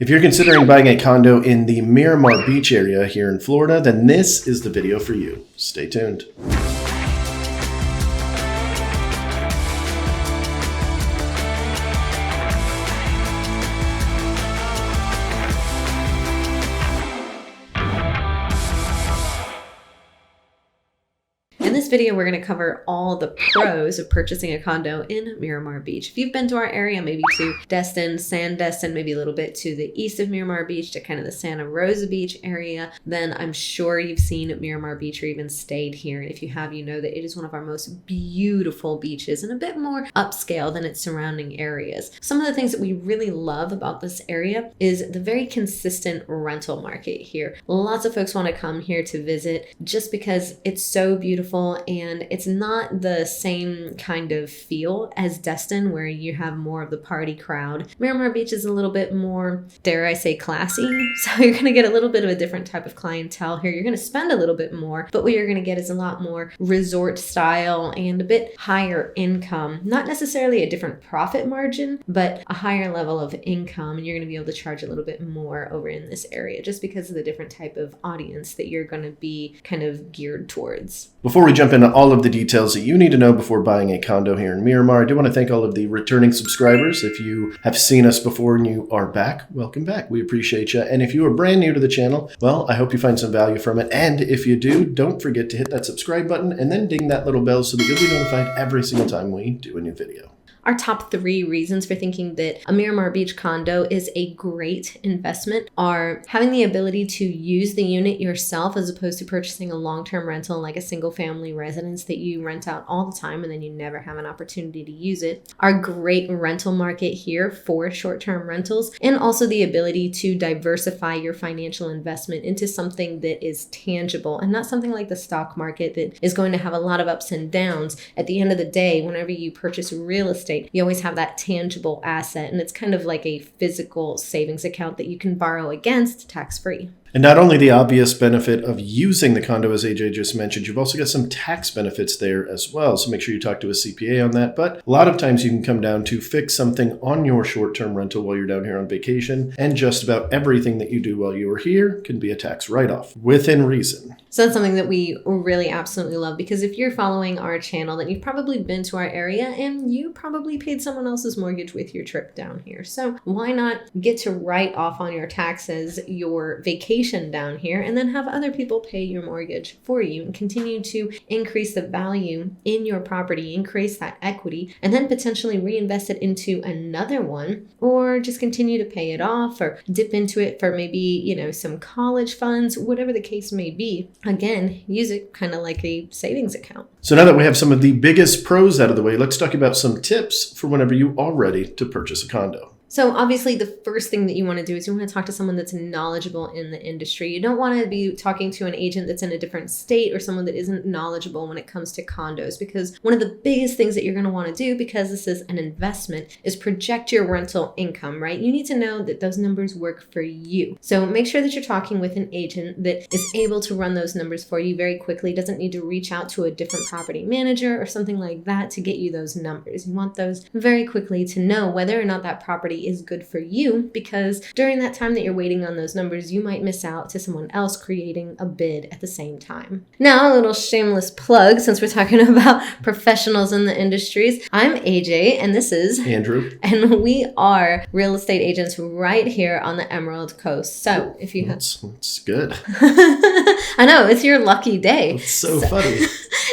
If you're considering buying a condo in the Miramar Beach area here in Florida, then this is the video for you. Stay tuned. In this video, we're going to cover all the pros of purchasing a condo in Miramar Beach. If you've been to our area, maybe to Destin, Sandestin, maybe a little bit to the east of Miramar Beach to kind of the Santa Rosa Beach area, then I'm sure you've seen Miramar Beach or even stayed here. And if you have, you know that it is one of our most beautiful beaches and a bit more upscale than its surrounding areas. Some of the things that we really love about this area is the very consistent rental market here. Lots of folks want to come here to visit just because it's so beautiful. And it's not the same kind of feel as Destin, where you have more of the party crowd. Miramar Beach is a little bit more, dare I say, classy. So you're going to get a little bit of a different type of clientele here. You're going to spend a little bit more, but what you're going to get is a lot more resort style and a bit higher income. Not necessarily a different profit margin, but a higher level of income. And you're going to be able to charge a little bit more over in this area just because of the different type of audience that you're going to be kind of geared towards. Before we jump into all of the details that you need to know before buying a condo here in Miramar, I do want to thank all of the returning subscribers. If you have seen us before and you are back, welcome back. We appreciate you. And if you are brand new to the channel, well, I hope you find some value from it. And if you do, don't forget to hit that subscribe button and then ding that little bell so that you'll be notified every single time we do a new video. Our top 3 reasons for thinking that a Miramar Beach condo is a great investment are having the ability to use the unit yourself as opposed to purchasing a long-term rental like a single family residence that you rent out all the time and then you never have an opportunity to use it. Our great rental market here for short-term rentals, and also the ability to diversify your financial investment into something that is tangible and not something like the stock market that is going to have a lot of ups and downs. At the end of the day, whenever you purchase real estate, you always have that tangible asset, and it's kind of like a physical savings account that you can borrow against tax-free. And not only the obvious benefit of using the condo, as AJ just mentioned, you've also got some tax benefits there as well. So make sure you talk to a CPA on that. But a lot of times you can come down to fix something on your short-term rental while you're down here on vacation. And just about everything that you do while you are here can be a tax write-off within reason. So that's something that we really absolutely love, because if you're following our channel, then you've probably been to our area and you probably paid someone else's mortgage with your trip down here. So why not get to write off on your taxes your vacation down here and then have other people pay your mortgage for you and continue to increase the value in your property, increase that equity, and then potentially reinvest it into another one, or just continue to pay it off or dip into it for maybe, you know, some college funds, whatever the case may be. Again, use it kind of like a savings account. So now that we have some of the biggest pros out of the way, let's talk about some tips for whenever you are ready to purchase a condo. So obviously the first thing that you want to do is you want to talk to someone that's knowledgeable in the industry. You don't want to be talking to an agent that's in a different state or someone that isn't knowledgeable when it comes to condos, because one of the biggest things that you're going to want to do, because this is an investment, is project your rental income, right? You need to know that those numbers work for you. So make sure that you're talking with an agent that is able to run those numbers for you very quickly, doesn't need to reach out to a different property manager or something like that to get you those numbers. You want those very quickly to know whether or not that property is good for you, because during that time that you're waiting on those numbers, you might miss out to someone else creating a bid at the same time. Now, a little shameless plug, since we're talking about professionals in the industries. I'm AJ and this is Andrew, and we are real estate agents right here on the Emerald Coast. So if you have... That's good. I know, it's your lucky day. It's so funny.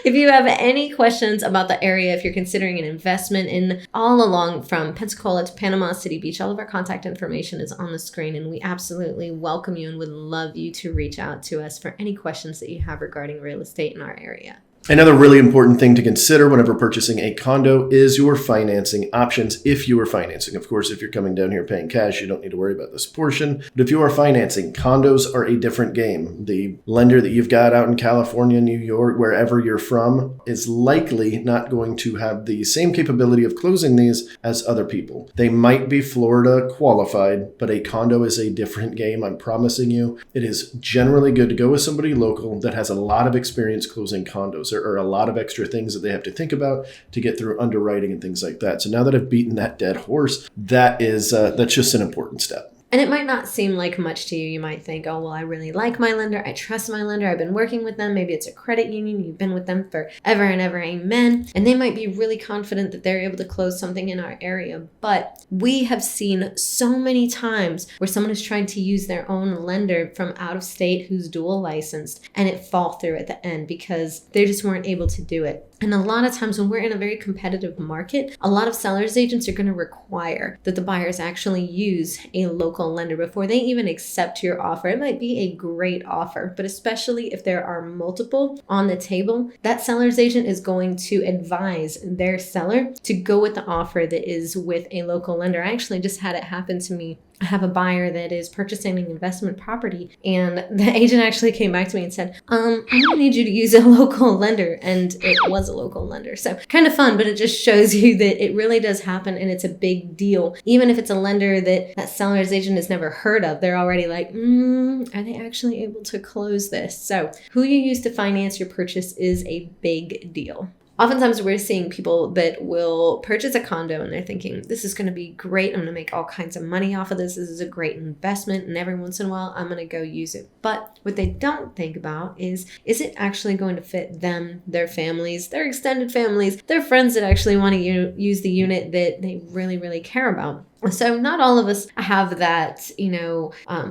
If you have any questions about the area, if you're considering an investment in all along from Pensacola to Panama City Beach, all of our contact information is on the screen, and we absolutely welcome you and would love you to reach out to us for any questions that you have regarding real estate in our area. Another really important thing to consider whenever purchasing a condo is your financing options if you are financing. Of course, if you're coming down here paying cash, you don't need to worry about this portion. But if you are financing, condos are a different game. The lender that you've got out in California, New York, wherever you're from, is likely not going to have the same capability of closing these as other people. They might be Florida qualified, but a condo is a different game, I'm promising you. It is generally good to go with somebody local that has a lot of experience closing condos. There are a lot of extra things that they have to think about to get through underwriting and things like that. So now that I've beaten that dead horse, that's just an important step. And it might not seem like much to you. You might think, oh, well, I really like my lender. I trust my lender. I've been working with them. Maybe it's a credit union. You've been with them forever and ever. Amen. And they might be really confident that they're able to close something in our area. But we have seen so many times where someone is trying to use their own lender from out of state who's dual licensed, and it fall through at the end because they just weren't able to do it. And a lot of times when we're in a very competitive market, a lot of sellers agents are going to require that the buyers actually use a local lender before they even accept your offer. It might be a great offer, but especially if there are multiple on the table, that seller's agent is going to advise their seller to go with the offer that is with a local lender. I actually just had it happen to me. I have a buyer that is purchasing an investment property, and the agent actually came back to me and said, I'm going to need you to use a local lender. And it was a local lender. So kind of fun, but it just shows you that it really does happen and it's a big deal. Even if it's a lender that seller's agent has never heard of, they're already like, are they actually able to close this? So who you use to finance your purchase is a big deal. Oftentimes we're seeing people that will purchase a condo and they're thinking, this is going to be great. I'm going to make all kinds of money off of this. This is a great investment. And every once in a while, I'm going to go use it. But what they don't think about is it actually going to fit them, their families, their extended families, their friends that actually want to use the unit that they really, really care about? So not all of us have that,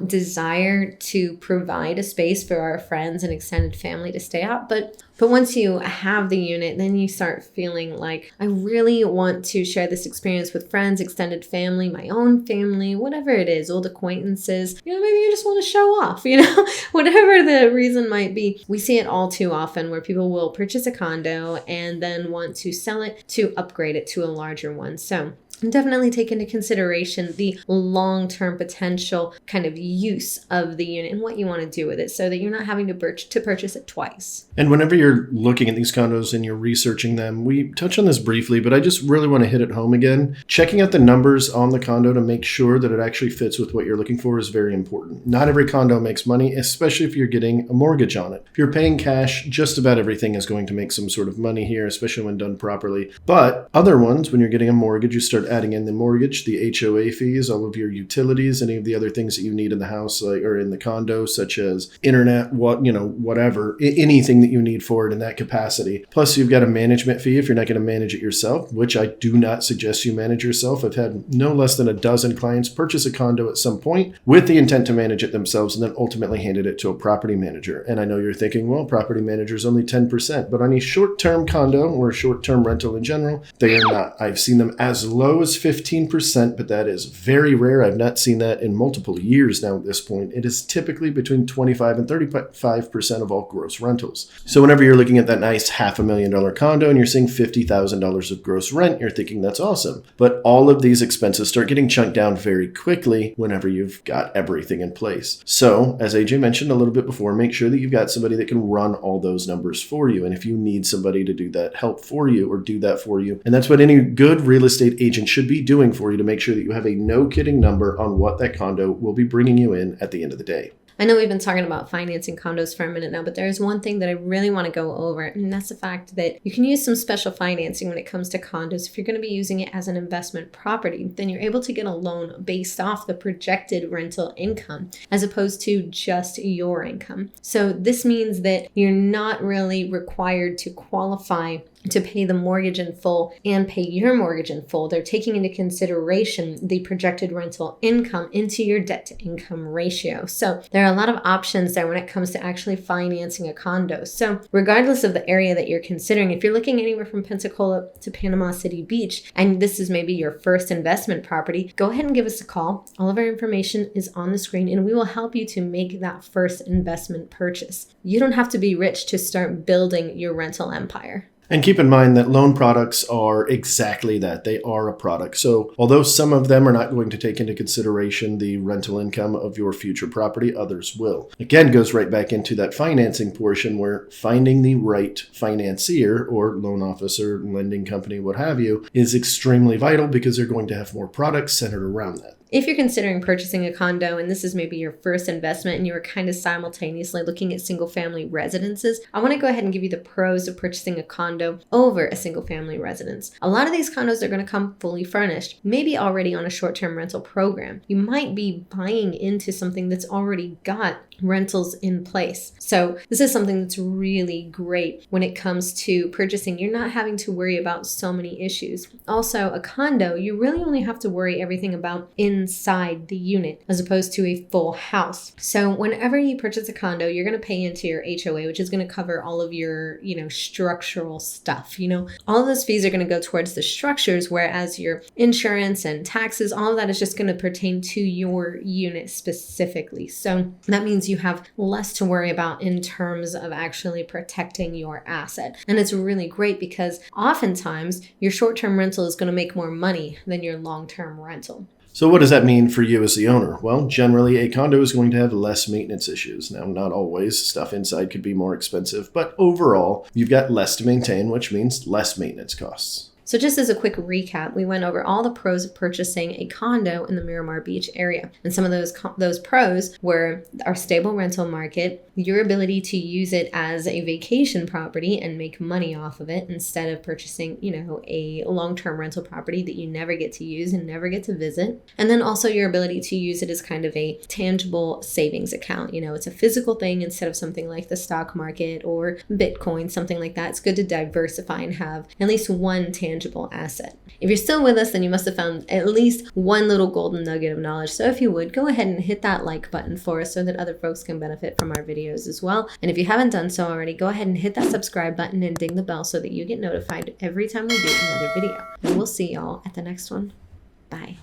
desire to provide a space for our friends and extended family to stay at. But once you have the unit, then you start feeling like, I really want to share this experience with friends, extended family, my own family, whatever it is, old acquaintances. Maybe you just want to show off, whatever the reason might be. We see it all too often where people will purchase a condo and then want to sell it to upgrade it to a larger one. So definitely take into consideration the long-term potential kind of use of the unit and what you want to do with it so that you're not having to purchase it twice. And whenever you're looking at these condos and you're researching them, we touched on this briefly, but I just really want to hit it home again. Checking out the numbers on the condo to make sure that it actually fits with what you're looking for is very important. Not every condo makes money, especially if you're getting a mortgage on it. If you're paying cash, just about everything is going to make some sort of money here, especially when done properly. But other ones, when you're getting a mortgage, you start adding in the mortgage, the HOA fees, all of your utilities, any of the other things that you need in the house or in the condo, such as internet, whatever, anything that you need for it in that capacity. Plus, you've got a management fee if you're not going to manage it yourself, which I do not suggest you manage yourself. I've had no less than a dozen clients purchase a condo at some point with the intent to manage it themselves and then ultimately handed it to a property manager. And I know you're thinking, well, property manager is only 10%, but on a short-term condo or a short-term rental in general, they are not. I've seen them as low as 15%, but that is very rare. I've not seen that in multiple years now at this point. It is typically between 25 and 35% of all gross rentals. So whenever you're looking at that nice $500,000 condo and you're seeing $50,000 of gross rent, you're thinking that's awesome. But all of these expenses start getting chunked down very quickly whenever you've got everything in place. So as AJ mentioned a little bit before, make sure that you've got somebody that can run all those numbers for you. And if you need somebody to do that help for you or do that for you, and that's what any good real estate agent should be doing for you to make sure that you have a no kidding number on what that condo will be bringing you in at the end of the day. I know we've been talking about financing condos for a minute now, but there's one thing that I really want to go over, and that's the fact that you can use some special financing when it comes to condos. If you're going to be using it as an investment property, then you're able to get a loan based off the projected rental income as opposed to just your income. So this means that you're not really required to qualify to pay the mortgage in full and pay your mortgage in full. They're taking into consideration the projected rental income into your debt to income ratio. So there are a lot of options there when it comes to actually financing a condo. So regardless of the area that you're considering, if you're looking anywhere from Pensacola to Panama City Beach, and this is maybe your first investment property, go ahead and give us a call. All of our information is on the screen and we will help you to make that first investment purchase. You don't have to be rich to start building your rental empire. And keep in mind that loan products are exactly that. They are a product. So although some of them are not going to take into consideration the rental income of your future property, others will. Again, goes right back into that financing portion where finding the right financier or loan officer, lending company, what have you, is extremely vital because they're going to have more products centered around that. if you're considering purchasing a condo and this is maybe your first investment and you are kind of simultaneously looking at single family residences, I want to go ahead and give you the pros of purchasing a condo over a single family residence. A lot of these condos are going to come fully furnished, maybe already on a short-term rental program. You might be buying into something that's already got rentals in place. So this is something that's really great when it comes to purchasing. You're not having to worry about so many issues. Also, a condo, you really only have to worry everything about inside the unit as opposed to a full house. So whenever you purchase a condo, you're going to pay into your HOA, which is going to cover all of your, structural stuff. All of those fees are going to go towards the structures, whereas your insurance and taxes, all of that is just going to pertain to your unit specifically. So that means you have less to worry about in terms of actually protecting your asset. And it's really great because oftentimes your short-term rental is going to make more money than your long-term rental. So what does that mean for you as the owner? Well, generally a condo is going to have less maintenance issues. Now, not always. Stuff inside could be more expensive, but overall, you've got less to maintain, which means less maintenance costs. So just as a quick recap, we went over all the pros of purchasing a condo in the Miramar Beach area. And some of those pros were our stable rental market, your ability to use it as a vacation property and make money off of it instead of purchasing, a long-term rental property that you never get to use and never get to visit. And then also your ability to use it as kind of a tangible savings account. It's a physical thing instead of something like the stock market or Bitcoin, something like that. It's good to diversify and have at least one tangible asset. If you're still with us, then you must have found at least one little golden nugget of knowledge. So if you would, go ahead and hit that like button for us so that other folks can benefit from our videos as well. And if you haven't done so already, go ahead and hit that subscribe button and ding the bell so that you get notified every time we do another video. And we'll see y'all at the next one. Bye.